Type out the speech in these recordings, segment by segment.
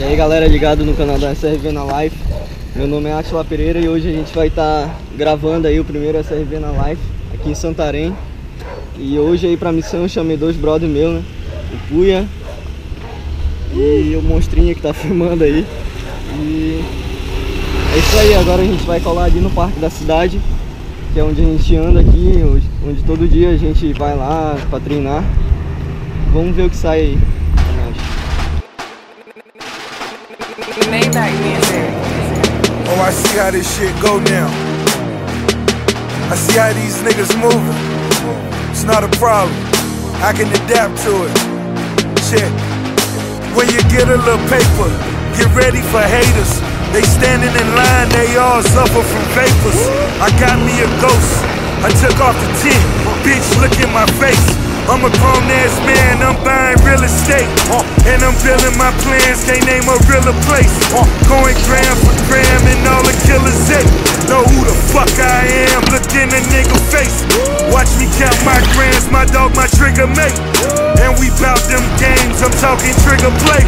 E aí galera, ligado no canal da SRV na Live. Meu nome é Atila Pereira e hoje a gente vai estar gravando aí o primeiro SRV na Live aqui em Santarém. E hoje aí pra missão eu chamei dois brother meus, né? O Puia e o Monstrinho que tá filmando aí. E é isso aí, agora a gente vai colar ali no parque da cidade, que é onde a gente anda aqui, onde todo dia a gente vai lá pra treinar. Vamos ver o que sai aí. Oh, I see how this shit go now. I see how these niggas moving. It's not a problem. I can adapt to it. Shit. When you get a little paper, get ready for haters. They standing in line, they all suffer from vapors. I got me a ghost. I took off the tent. Bitch, look in my face. I'm a grown ass man, I'm buying real estate. And I'm building my plans, can't name a realer place. Going gram for gram and all the killers say. Know who the fuck I am, look in a nigga face. Watch me count my grams, my dog, my trigger mate. And we bout them games, I'm talking trigger play.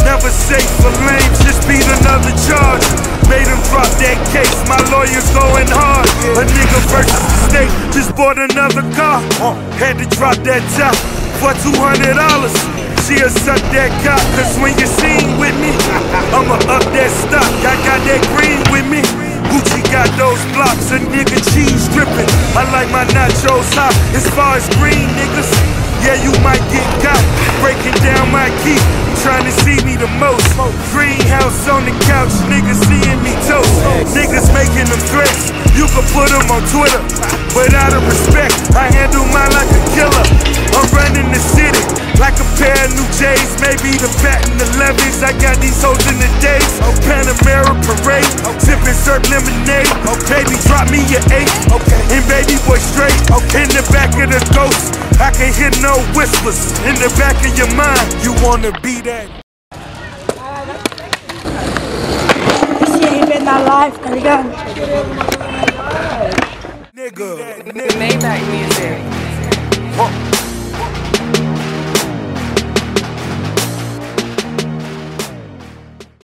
Never safe for lames, just beat another charge. Made him drop that case, my lawyer's going hard. A nigga versus the state, just bought another car. Had to drop that top for $200. She'll suck that cock, cause when you sing with me, I'ma up that stock. I got that green with me. Gucci got those blocks, a nigga cheese dripping. I like my nachos hot, as far as green niggas. Yeah, you might get got, breaking down my key, trying to see me the most. Greenhouse on the couch, niggas seeing me toast. Niggas making them threats, you can put them on Twitter. But out of respect, I handle mine like a killer. I'm running the city like a pair of new J's, maybe the patent the levies. I got these hoes in the days. Panamera parade, sipping syrup lemonade. Baby, drop me your 8, and baby boy straight. In the back of the ghost, I can hear no whispers. In the back of your mind, you wanna be that. SRV na Live, tá ligado? Nigga.